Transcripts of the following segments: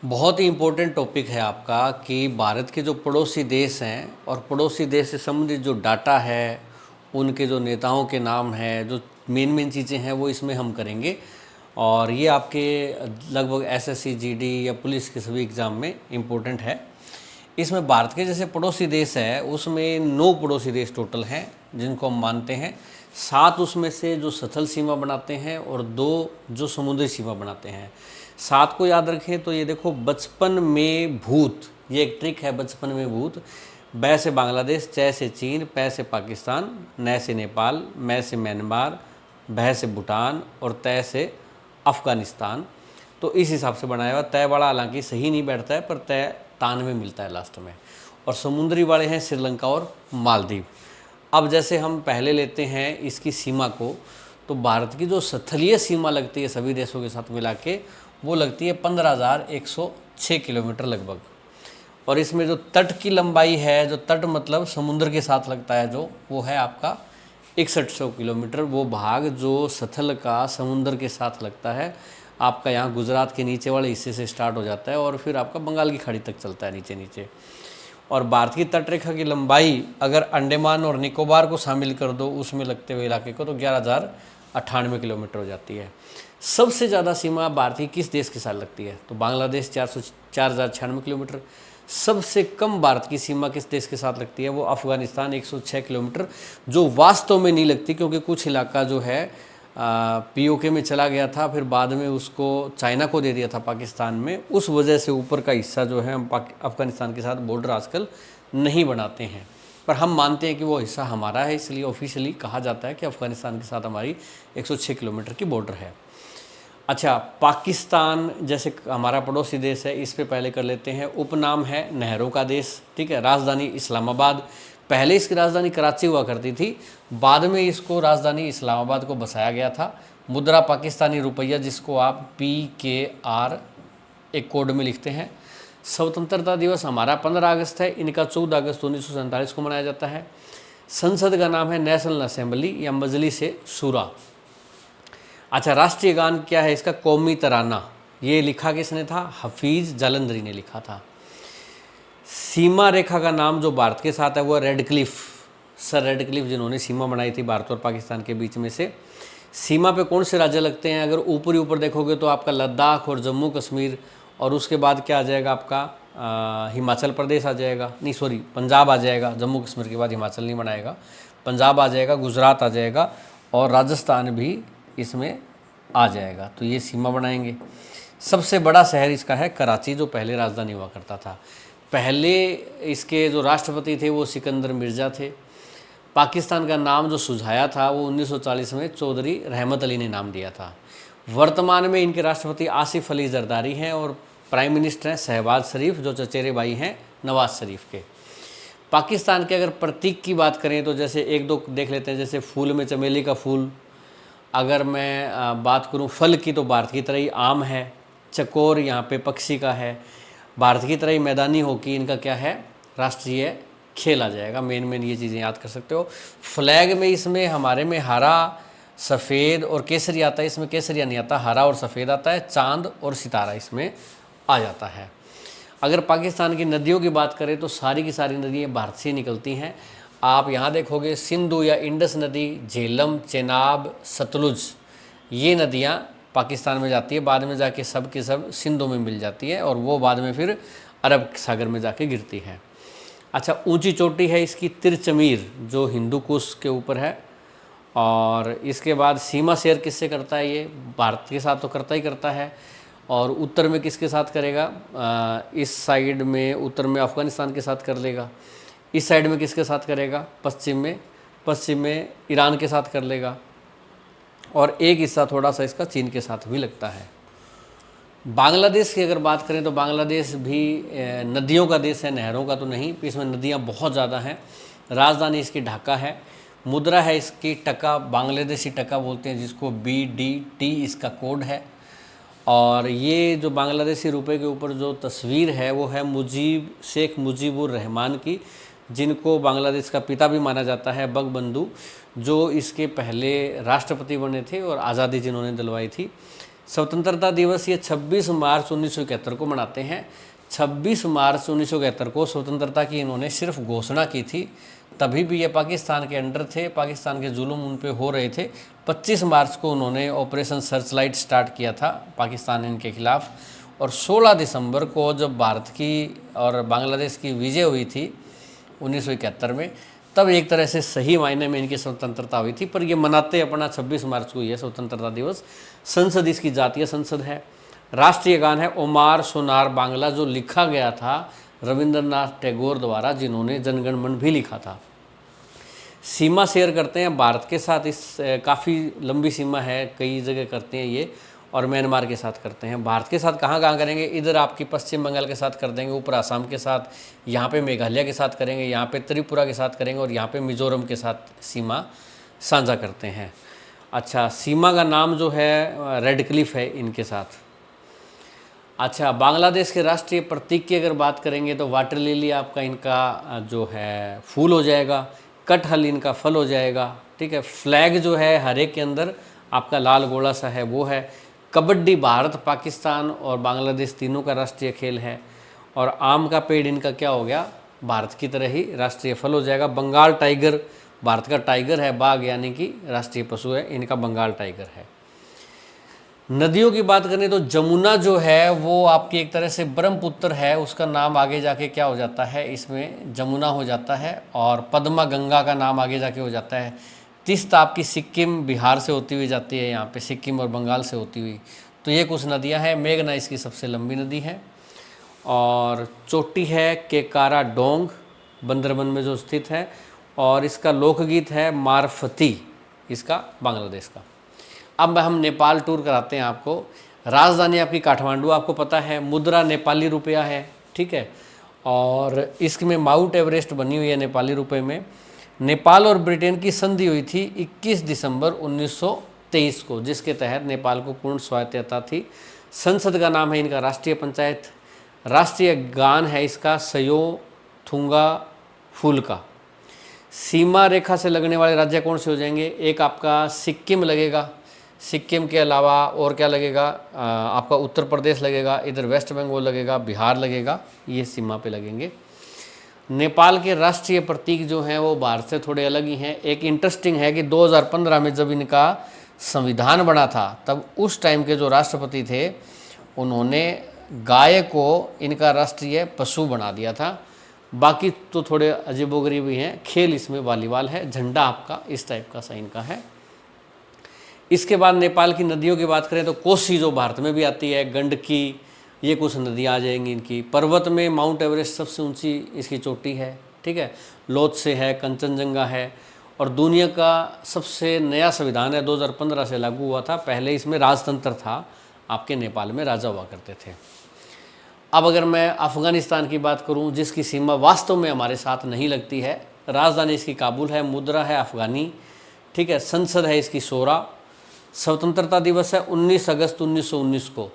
बहुत ही important topic है आपका कि भारत के जो पड़ोसी देश हैं और पड़ोसी देश से संबंधित जो डाटा है, उनके जो नेताओं के नाम हैं, जो मेन मेन चीज़ें हैं वो इसमें हम करेंगे। और ये आपके लगभग एसएससी, जीडी या पुलिस के सभी एग्ज़ाम में इम्पोर्टेंट है। इसमें भारत के जैसे पड़ोसी देश है उसमें 9 पड़ोसी देश टोटल हैं जिनको हम मानते हैं। 7 उसमें से जो स्थल सीमा बनाते हैं और 2 जो समुद्री सीमा बनाते हैं। 7 को याद रखें तो ये देखो, बचपन में भूत, ये एक ट्रिक है। बचपन में भूत, ब से बांग्लादेश, च से चीन, प से पाकिस्तान, न से नेपाल, म से म्यांमार, भ से भूटान और त से अफ़गानिस्तान। तो इस हिसाब से बनाया हुआ। तय वाला हालांकि सही नहीं बैठता है, पर तय तान में मिलता है लास्ट में। और समुद्री वाले हैं श्रीलंका और मालदीव। अब जैसे हम पहले लेते हैं इसकी सीमा को, तो भारत की जो स्थलीय सीमा लगती है सभी देशों के साथ मिला के, वो लगती है 15,106 किलोमीटर लगभग। और इसमें जो तट की लंबाई है, जो तट मतलब समुद्र के साथ लगता है जो, वो है आपका 6100 किलोमीटर। वो भाग जो स्थल का समुद्र के साथ लगता है आपका यहाँ गुजरात के नीचे वाले हिस्से से स्टार्ट हो जाता है और फिर आपका बंगाल की खाड़ी तक चलता है नीचे नीचे। और भारत की तटरेखा की लंबाई अगर अंडमान और निकोबार को शामिल कर दो उसमें लगते हुए इलाके को, तो 11,098 किलोमीटर हो जाती है। सबसे ज़्यादा सीमा भारत की किस देश के साथ लगती है? तो बांग्लादेश 4,096 किलोमीटर। सबसे कम भारत की सीमा किस देश के साथ लगती है? वो अफ़गानिस्तान 106 किलोमीटर, जो वास्तव में नहीं लगती क्योंकि कुछ इलाका जो है पीओके में चला गया था, फिर बाद में उसको चाइना को दे दिया था पाकिस्तान में। उस वजह से ऊपर का हिस्सा जो है हम अफ़गानिस्तान के साथ बॉर्डर आजकल नहीं बनाते हैं, पर हम मानते हैं कि वो हिस्सा हमारा है, इसलिए ऑफिशियली कहा जाता है कि अफ़गानिस्तान के साथ हमारी 106 किलोमीटर की बॉर्डर है। अच्छा, पाकिस्तान जैसे हमारा पड़ोसी देश है, इस पे पहले कर लेते हैं। उपनाम है नहरों का देश, ठीक है। राजधानी इस्लामाबाद, पहले इसकी राजधानी कराची हुआ करती थी, बाद में इसको राजधानी इस्लामाबाद को बसाया गया था। मुद्रा पाकिस्तानी रुपया, जिसको आप PKR एक कोड में लिखते हैं। स्वतंत्रता दिवस हमारा 15 अगस्त है, इनका 14 अगस्त 1947 को मनाया जाता है। संसद का नाम है नेशनल असेंबली या मजलिस शूरा। अच्छा, राष्ट्रीय गान क्या है इसका? कौमी तराना। ये लिखा किसने था? हफीज़ जालंधरी ने लिखा था। सीमा रेखा का नाम जो भारत के साथ है वो red Cliff, sir red Cliff, जिन्होंने सीमा बनाई थी भारत और पाकिस्तान के बीच में से। सीमा पे कौन से राज्य लगते हैं? अगर ऊपरी ऊपर देखोगे तो आपका लद्दाख और जम्मू कश्मीर, और उसके बाद क्या आ जाएगा आपका हिमाचल प्रदेश आ जाएगा, नहीं सॉरी पंजाब आ जाएगा। जम्मू कश्मीर के बाद हिमाचल नहीं बनाएगा, पंजाब आ जाएगा, गुजरात आ जाएगा और राजस्थान भी इसमें आ जाएगा। तो ये सीमा बनाएंगे। सबसे बड़ा शहर इसका है कराची, जो पहले राजधानी हुआ करता था। पहले इसके जो राष्ट्रपति थे वो सिकंदर मिर्ज़ा थे। पाकिस्तान का नाम जो सुझाया था वो 1940 में चौधरी रहमत अली ने नाम दिया था। वर्तमान में इनके राष्ट्रपति आसिफ अली जरदारी हैं और प्राइम मिनिस्टर हैं शहबाज शरीफ, जो चचेरे भाई हैं नवाज शरीफ के। पाकिस्तान के अगर प्रतीक की बात करें तो जैसे एक दो देख लेते हैं। जैसे फूल में चमेली का फूल। अगर मैं बात करूं फल की तो भारत की तरह ही आम है। चकोर यहाँ पे पक्षी का है। भारत की तरह ही मैदानी हॉकी इनका क्या है? राष्ट्रीय खेल आ जाएगा। मेन ये चीज़ें याद कर सकते हो। फ्लैग में इसमें हमारे में हरा, सफ़ेद और केसरी आता है। इसमें केसरिया नहीं आता, हरा और सफ़ेद आता है। चांद और सितारा इसमें आ जाता है। अगर पाकिस्तान की नदियों की बात करें तो सारी की सारी नदियाँ भारत से निकलती हैं। आप यहाँ देखोगे सिंधु या इंडस नदी, झेलम, चेनाब, सतलुज, ये नदियाँ पाकिस्तान में जाती है। बाद में जाके सब के सब सिंधु में मिल जाती है और वो बाद में फिर अरब सागर में जाके गिरती है। अच्छा, ऊंची चोटी है इसकी तिरचमीर, जो हिंदू कुश के ऊपर है। और इसके बाद सीमा शेयर किससे करता है? ये भारत के साथ तो करता ही करता है। और उत्तर में किसके साथ करेगा? इस साइड में उत्तर में अफ़गानिस्तान के साथ कर लेगा। इस साइड में किसके साथ करेगा? पश्चिम में ईरान के साथ कर लेगा। और एक हिस्सा थोड़ा सा इसका चीन के साथ भी लगता है। बांग्लादेश की अगर बात करें तो बांग्लादेश भी नदियों का देश है, नहरों का तो नहीं। इसमें नदियाँ बहुत ज़्यादा हैं। राजधानी इसकी ढाका है। मुद्रा है इसकी टका, बांग्लादेशी टका बोलते हैं जिसको BDT इसका कोड है। और ये जो बांग्लादेशी रुपए के ऊपर जो तस्वीर है वो है शेख मुजीबुर रहमान की, जिनको बांग्लादेश का पिता भी माना जाता है, बंगबंधु, जो इसके पहले राष्ट्रपति बने थे और आज़ादी जिन्होंने दिलवाई थी। स्वतंत्रता दिवस ये 26 मार्च 1971 को मनाते हैं। 26 मार्च 1971 को स्वतंत्रता की इन्होंने सिर्फ घोषणा की थी, तभी भी ये पाकिस्तान के अंडर थे, पाकिस्तान के जुल्म उन पे हो रहे थे। 25 मार्च को उन्होंने ऑपरेशन सर्चलाइट स्टार्ट किया था पाकिस्तान इनके खिलाफ, और 16 दिसंबर को जब भारत की और बांग्लादेश की विजय हुई थी 1971 में, तब एक तरह से सही मायने में इनकी स्वतंत्रता हुई थी। पर ये मनाते अपना 26 मार्च को ये स्वतंत्रता दिवस। संसद इसकी जातीय संसद है। राष्ट्रीय गान है ओमार सोनार बांग्ला, जो लिखा गया था रविंद्रनाथ टैगोर द्वारा, जिन्होंने जनगण मन भी लिखा था। सीमा शेयर करते हैं भारत के साथ, इस काफ़ी लंबी सीमा है, कई जगह करते हैं ये, और म्यांमार के साथ करते हैं। भारत के साथ कहाँ कहाँ करेंगे, इधर आपकी पश्चिम बंगाल के साथ कर देंगे, ऊपर आसाम के साथ, यहाँ पे मेघालय के साथ करेंगे, यहाँ पे त्रिपुरा के साथ करेंगे, और यहाँ पे मिजोरम के साथ सीमा साझा करते हैं। अच्छा, सीमा का नाम जो है रेड क्लिफ है इनके साथ। अच्छा, बांग्लादेश के राष्ट्रीय प्रतीक की अगर बात करेंगे तो वाटर लिली आपका इनका जो है फूल हो जाएगा, कटहल इनका फल हो जाएगा, ठीक है। फ्लैग जो है हर एक के अंदर आपका लाल गोला सा है वो है। कबड्डी भारत, पाकिस्तान और बांग्लादेश तीनों का राष्ट्रीय खेल है। और आम का पेड़ इनका क्या हो गया, भारत की तरह ही राष्ट्रीय फल हो जाएगा। बंगाल टाइगर भारत का टाइगर है, बाघ यानी कि राष्ट्रीय पशु है, इनका बंगाल टाइगर है। नदियों की बात करें तो जमुना जो है वो आपकी एक तरह से ब्रह्मपुत्र है, उसका नाम आगे जाके क्या हो जाता है, इसमें जमुना हो जाता है। और पद्मा गंगा का नाम आगे जाके हो जाता है। तीस्ता आपकी सिक्किम बिहार से होती हुई जाती है, यहाँ पे सिक्किम और बंगाल से होती हुई। तो ये कुछ नदियाँ हैं। मेघना इसकी सबसे लंबी नदी है। और चोटी है केकारा डोंग, बंदरबन में जो स्थित है। और इसका लोकगीत है मारफती, इसका बांग्लादेश का। अब हम नेपाल टूर कराते हैं आपको। राजधानी आपकी काठमांडू, आपको पता है। मुद्रा नेपाली रुपया है, ठीक है। और इसमें माउंट एवरेस्ट बनी हुई है नेपाली रुपए में। नेपाल और ब्रिटेन की संधि हुई थी 21 दिसंबर 1923 को, जिसके तहत नेपाल को पूर्ण स्वायत्तता थी। संसद का नाम है इनका राष्ट्रीय पंचायत। राष्ट्रीय गान है इसका सयो थुंगा फूलका। सीमा रेखा से लगने वाले राज्य कौन से हो जाएंगे, एक आपका सिक्किम लगेगा, सिक्किम के अलावा और क्या लगेगा, आपका उत्तर प्रदेश लगेगा, इधर वेस्ट बंगाल लगेगा, बिहार लगेगा, ये सीमा पे लगेंगे। नेपाल के राष्ट्रीय प्रतीक जो हैं वो भारत से थोड़े अलग ही हैं। एक इंटरेस्टिंग है कि 2015 में जब इनका संविधान बना था, तब उस टाइम के जो राष्ट्रपति थे उन्होंने गाय को इनका राष्ट्रीय पशु बना दिया था। बाकी तो थोड़े अजीबोगरीब भी हैं। खेल इसमें वॉलीबॉल है। झंडा आपका इस टाइप का सा इनका है। इसके बाद नेपाल की नदियों की बात करें तो कोसी जो भारत में भी आती है, गंडकी, ये कुछ नदियाँ आ जाएंगी इनकी। पर्वत में माउंट एवरेस्ट सबसे ऊंची इसकी चोटी है, ठीक है। लोत्से है, कंचनजंगा है। और दुनिया का सबसे नया संविधान है, 2015 से लागू हुआ था। पहले इसमें राजतंत्र था, आपके नेपाल में राजा हुआ करते थे। अब अगर मैं अफ़गानिस्तान की बात करूं, जिसकी सीमा वास्तव में हमारे साथ नहीं लगती है, राजधानी इसकी काबुल है, मुद्रा है अफ़गानी, ठीक है। संसद है इसकी शोरा। स्वतंत्रता दिवस है 19 अगस्त 1919 को।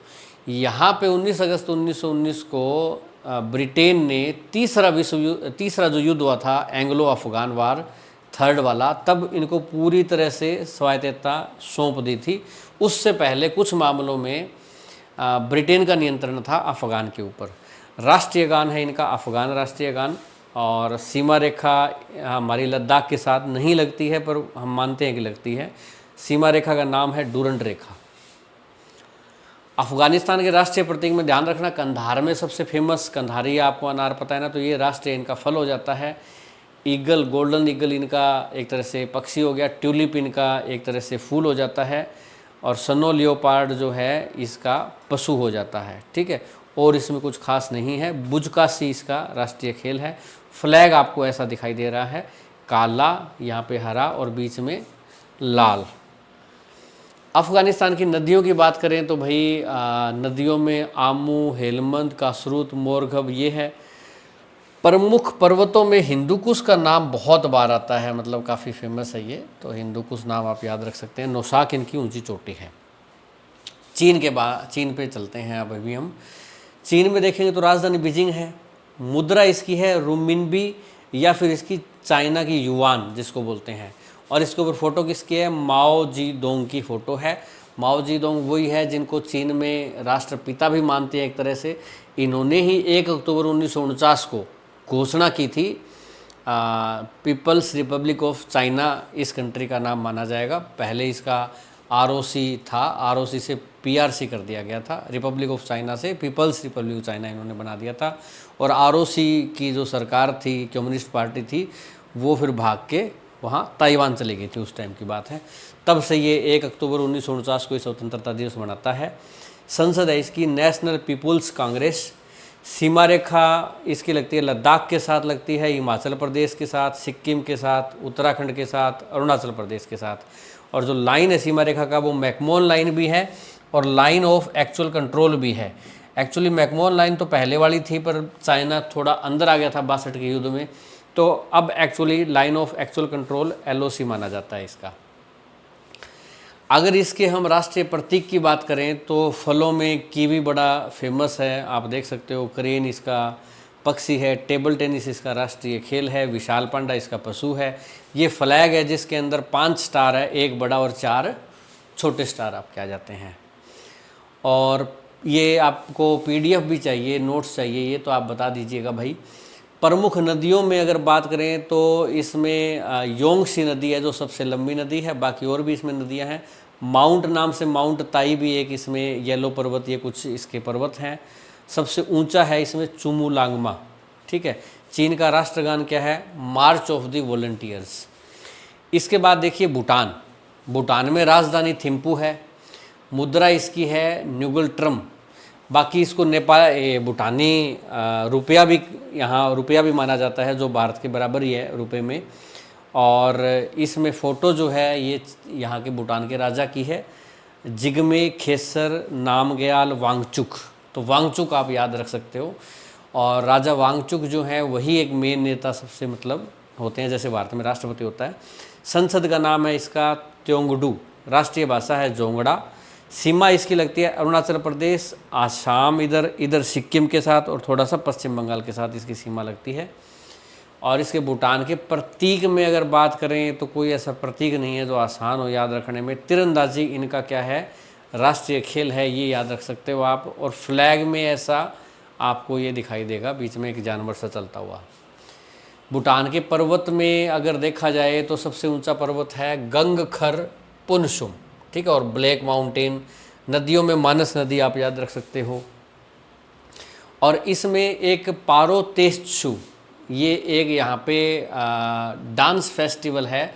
यहाँ पे 19 अगस्त 1919 को ब्रिटेन ने तीसरा जो युद्ध हुआ था, एंग्लो अफ़गान वार, थर्ड वाला, तब इनको पूरी तरह से स्वायत्तता सौंप दी थी। उससे पहले कुछ मामलों में ब्रिटेन का नियंत्रण था अफ़गान के ऊपर। राष्ट्रीय गान है इनका अफ़गान राष्ट्रीय गान। और सीमा रेखा हमारी लद्दाख के साथ नहीं लगती है, पर हम मानते हैं कि लगती है। सीमा रेखा का नाम है डूरंड रेखा। अफ़गानिस्तान के राष्ट्रीय प्रतीक में ध्यान रखना, कंधार में सबसे फेमस कंधारी, आपको अनार पता है ना, तो ये राष्ट्रीय इनका फल हो जाता है। ईगल, गोल्डन ईगल इनका एक तरह से पक्षी हो गया। ट्यूलिप इनका एक तरह से फूल हो जाता है। और सनो लियोपार्ड जो है इसका पशु हो जाता है, ठीक है। और इसमें कुछ खास नहीं है। बुजकासी इसका राष्ट्रीय खेल है। फ्लैग आपको ऐसा दिखाई दे रहा है, काला, यहाँ पे हरा और बीच में लाल। अफ़गानिस्तान की नदियों की बात करें तो भाई नदियों में आमू, हेलमंद, कासरूत, मोरघब ये है। प्रमुख पर्वतों में हिंदुकुश का नाम बहुत बार आता है, मतलब काफ़ी फेमस है ये, तो हिंदुकुश नाम आप याद रख सकते हैं। नौशाक इनकी ऊंची चोटी है। चीन पे चलते हैं अब अभी हम। चीन में देखेंगे तो राजधानी बीजिंग है। मुद्रा इसकी है रुमिनबी, या फिर इसकी चाइना की युआन जिसको बोलते हैं। और इसके ऊपर फोटो किसकी है, माओ जी डोंग की फ़ोटो है। माओ जेडोंग वही है जिनको चीन में राष्ट्रपिता भी मानते हैं एक तरह से। इन्होंने ही 1 अक्टूबर 1949 को घोषणा की थी पीपल्स रिपब्लिक ऑफ चाइना इस कंट्री का नाम माना जाएगा। पहले इसका आरओसी था, आरओसी से पीआरसी कर दिया गया था, रिपब्लिक ऑफ चाइना से पीपल्स रिपब्लिक ऑफ चाइना इन्होंने बना दिया था। और आरओसी की जो सरकार थी, कम्युनिस्ट पार्टी थी, वो फिर भाग के वहाँ ताइवान चली गई थी, उस टाइम की बात है। तब से ये 1 अक्टूबर 1949 को स्वतंत्रता दिवस मनाता है। संसद है इसकी नेशनल पीपुल्स कांग्रेस। सीमा रेखा इसकी लगती है लद्दाख के साथ लगती है, हिमाचल प्रदेश के साथ, सिक्किम के साथ, उत्तराखंड के साथ, अरुणाचल प्रदेश के साथ। और जो लाइन है सीमा रेखा का वो मैकमोहन लाइन भी है और लाइन ऑफ एक्चुअल कंट्रोल भी है। एक्चुअली मैकमोहन लाइन तो पहले वाली थी पर चाइना थोड़ा अंदर आ गया था 62 के युद्ध में, तो अब actually line of actual control LOC माना जाता है इसका। अगर इसके हम राष्ट्रीय प्रतीक की बात करें तो फलों में कीवी बड़ा फेमस है, आप देख सकते हो। क्रेन इसका पक्षी है, टेबल टेनिस इसका राष्ट्रीय खेल है, विशाल पांडा इसका पशु है। ये फ्लैग है जिसके अंदर 5 स्टार है, 1 बड़ा और 4 छोटे स्टार आपके आ जाते हैं। और ये आपको PDF भी चाहिए, नोट्स चाहिए, ये तो आप बता दीजिएगा भाई। प्रमुख नदियों में अगर बात करें तो इसमें योंगसी नदी है जो सबसे लंबी नदी है, बाकी और भी इसमें नदियां हैं। माउंट नाम से माउंट ताई भी एक इसमें येलो पर्वत, ये कुछ इसके पर्वत हैं। सबसे ऊंचा है इसमें चुमुलांगमा, ठीक है। चीन का राष्ट्रगान क्या है? मार्च ऑफ द वॉलंटियर्स। इसके बाद देखिए भूटान। भूटान में राजधानी थिम्पू है, मुद्रा इसकी है न्यूगल ट्रम। बाकी इसको नेपाल भूटानी रुपया भी, यहाँ रुपया भी माना जाता है जो भारत के बराबर ही है रुपये में। और इसमें फ़ोटो जो है ये यहाँ के भूटान के राजा की है, जिग्मे खेसर नामग्याल वांगचुक। तो वांगचुक आप याद रख सकते हो। और राजा वांगचुक जो है वही एक मेन नेता सबसे मतलब होते हैं, जैसे भारत में राष्ट्रपति होता है। संसद का नाम है इसका त्योंगडू, राष्ट्रीय भाषा है जोंगड़ा। सीमा इसकी लगती है अरुणाचल प्रदेश, आसाम, इधर सिक्किम के साथ और थोड़ा सा पश्चिम बंगाल के साथ इसकी सीमा लगती है। और इसके भूटान के प्रतीक में अगर बात करें तो कोई ऐसा प्रतीक नहीं है जो आसान हो याद रखने में। तीरंदाजी इनका क्या है? राष्ट्रीय खेल है, ये याद रख सकते हो आप। और फ्लैग में ऐसा आपको ये दिखाई देगा बीच में एक जानवर सा चलता हुआ। भूटान के पर्वत में अगर देखा जाए तो सबसे ऊंचा पर्वत है गंगखर पुनसुम, ठीक है। और ब्लैक माउंटेन। नदियों में मानस नदी आप याद रख सकते हो। और इसमें एक पारो तेत्सु, ये एक यहाँ पे डांस फेस्टिवल है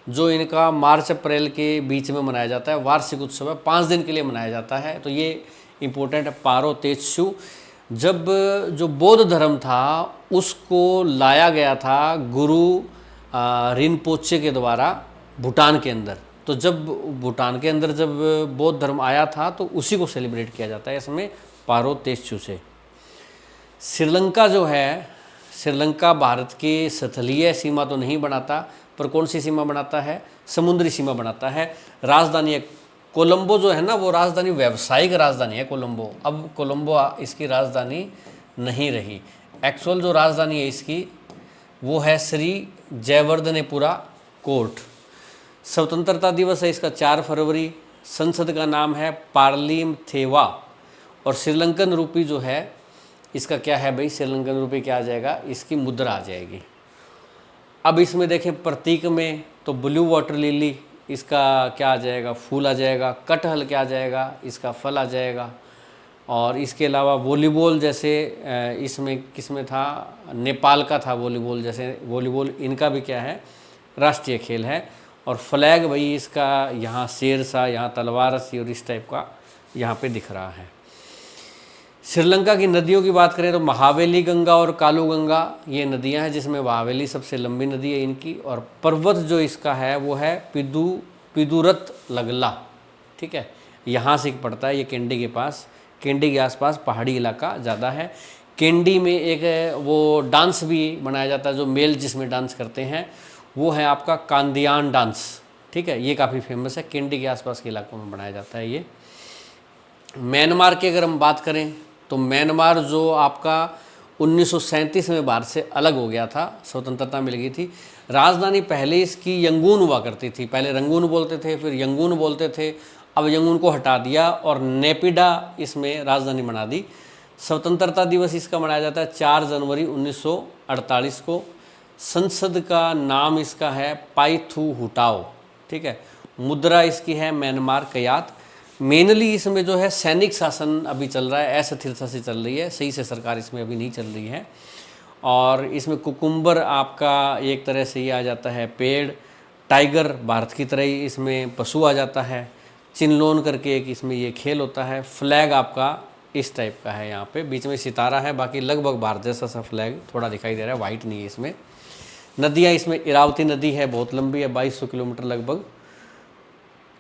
जो इनका मार्च अप्रैल के बीच में मनाया जाता है। वार्षिक उत्सव है, 5 दिन के लिए मनाया जाता है, तो ये इम्पोर्टेंट है पारो तेत्सु। जब जो बौद्ध धर्म था उसको लाया गया था गुरु रिनपोचे के द्वारा भूटान के अंदर। तो जब भूटान के अंदर जब बौद्ध धर्म आया था तो उसी को सेलिब्रेट किया जाता है इसमें पारो तेत्सु से। श्रीलंका जो है, श्रीलंका भारत की स्थलीय सीमा तो नहीं बनाता पर कौन सी सीमा बनाता है? समुद्री सीमा बनाता है। राजधानी है कोलंबो, जो है ना वो राजधानी, व्यावसायिक राजधानी है कोलंबो। अब कोलंबो इसकी राजधानी नहीं रही। एक्चुअल जो राजधानी है इसकी वो है श्री जयवर्धनेपुरा कोर्ट। स्वतंत्रता दिवस है इसका 4 फरवरी। संसद का नाम है पार्लिम थेवा। और श्रीलंकन रूपी जो है इसका क्या है भाई? श्रीलंकन रुपये क्या आ जाएगा? इसकी मुद्रा आ जाएगी। अब इसमें देखें प्रतीक में तो ब्लू वाटर लिली इसका क्या आ जाएगा? फूल आ जाएगा। कटहल क्या आ जाएगा? इसका फल आ जाएगा। और इसके अलावा वॉलीबॉल, जैसे इसमें किसमें था? नेपाल का था वॉलीबॉल, जैसे वॉलीबॉल इनका भी क्या है? राष्ट्रीय खेल है। और फ्लैग भाई इसका यहाँ शेर सा, यहाँ तलवार सी और इस टाइप का यहाँ पे दिख रहा है। श्रीलंका की नदियों की बात करें तो महावेली गंगा और कालू गंगा ये नदियां हैं, जिसमें महावेली सबसे लंबी नदी है इनकी। और पर्वत जो इसका है वो है पिदुरत लगला, ठीक है। यहाँ से पड़ता है ये कैंडी के पास, कैंडी के आसपास पहाड़ी इलाका ज़्यादा है। कैंडी में एक वो डांस भी बनाया जाता है जो मेल जिसमें डांस करते हैं वो है आपका कांदियान डांस, ठीक है। ये काफ़ी फेमस है, कैंडी के आसपास के इलाकों में बनाया जाता है ये। म्यांमार की अगर हम बात करें तो म्यांमार जो आपका 1937 में भारत से अलग हो गया था, स्वतंत्रता मिल गई थी। राजधानी पहले इसकी यंगून हुआ करती थी, पहले रंगून बोलते थे, फिर यंगून बोलते थे। अब यंगून को हटा दिया और नेपिडा इसमें राजधानी बना दी। स्वतंत्रता दिवस इसका मनाया जाता है 4 जनवरी 1948 को। संसद का नाम इसका है पाइथू हुटाओ, ठीक है। मुद्रा इसकी है म्यांमार कयात। मेनली इसमें जो है सैनिक शासन अभी चल रहा है, अस्थिरता से चल रही है, सही से सरकार इसमें अभी नहीं चल रही है। और इसमें कुकुम्बर आपका एक तरह से ये आ जाता है पेड़, टाइगर भारत की तरह ही इसमें पशु आ जाता है, चिनलोन करके एक इसमें ये खेल होता है। फ्लैग आपका इस टाइप का है, यहाँ पे बीच में सितारा है, बाकी लगभग भारत जैसा सा फ्लैग थोड़ा दिखाई दे रहा है, वाइट नहीं है इसमें। नदियाँ इसमें इरावती नदी है, बहुत लंबी है, 2200 किलोमीटर लगभग।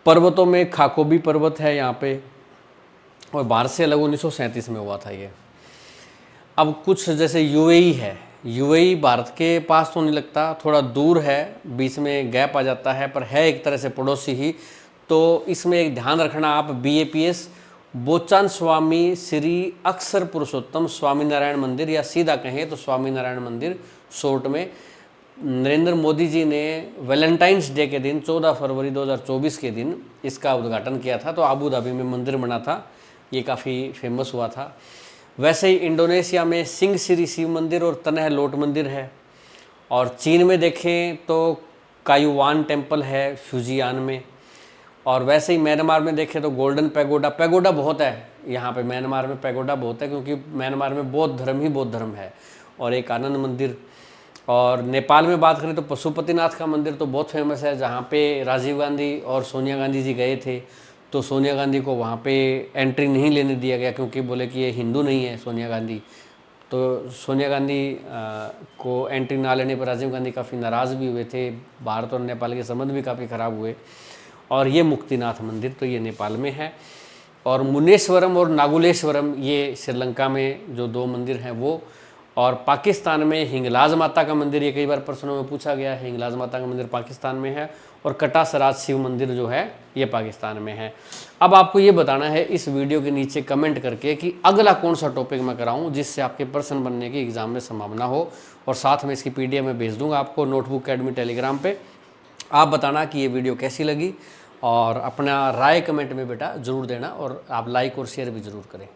पर्वतों में खाकोबी पर्वत है यहाँ पे, और भारत से अलग 1937 में हुआ था ये। अब कुछ जैसे यूएई है, यूएई भारत के पास तो नहीं लगता, थोड़ा दूर है, बीच में गैप आ जाता है, पर है एक तरह से पड़ोसी ही। तो इसमें एक ध्यान रखना आप, BAPS बोचान स्वामी श्री अक्षर पुरुषोत्तम स्वामीनारायण मंदिर, या सीधा कहें तो स्वामीनारायण मंदिर शॉर्ट में। नरेंद्र मोदी जी ने वैलेंटाइंस डे के दिन 14 फरवरी 2024 के दिन इसका उद्घाटन किया था। तो आबू धाबी में मंदिर बना था, ये काफ़ी फेमस हुआ था। वैसे ही इंडोनेशिया में सिंह श्री शिव मंदिर और तनह लोट मंदिर है। और चीन में देखें तो कायुवान टेम्पल है फ्यूजियान में। और वैसे ही म्यांमार में देखें तो गोल्डन पैगोडा, पैगोडा बहुत है यहाँ पे म्यांमार में, पैगोडा बहुत है क्योंकि म्यांमार में बौद्ध धर्म है। और एक आनंद मंदिर। और नेपाल में बात करें तो पशुपतिनाथ का मंदिर तो बहुत फेमस है, जहाँ पे राजीव गांधी और सोनिया गांधी जी गए थे। तो सोनिया गांधी को वहाँ पे एंट्री नहीं लेने दिया गया क्योंकि बोले कि ये हिंदू नहीं है सोनिया गांधी। तो सोनिया गांधी को एंट्री ना लेने पर राजीव गांधी काफ़ी नाराज़ भी हुए थे, भारत और नेपाल के संबंध भी काफ़ी ख़राब हुए। और ये मुक्तिनाथ मंदिर तो ये नेपाल में है। और मुनेश्वरम और नागुलेश्वरम ये श्रीलंका में जो 2 मंदिर हैं वो। और पाकिस्तान में हिंगलाज माता का मंदिर, ये कई बार प्रश्नों में पूछा गया है, हिंगलाज माता का मंदिर पाकिस्तान में है। और कटासराज शिव मंदिर जो है ये पाकिस्तान में है। अब आपको ये बताना है इस वीडियो के नीचे कमेंट करके कि अगला कौन सा टॉपिक मैं कराऊं जिससे आपके पर्सन बनने की एग्जाम में संभावना हो। और साथ में इसकी PDF में भेज दूंगा आपको नोटबुक अकेडमी टेलीग्राम पे। आप बताना कि ये वीडियो कैसी लगी और अपना राय कमेंट में बेटा ज़रूर देना, और आप लाइक और शेयर भी ज़रूर करें।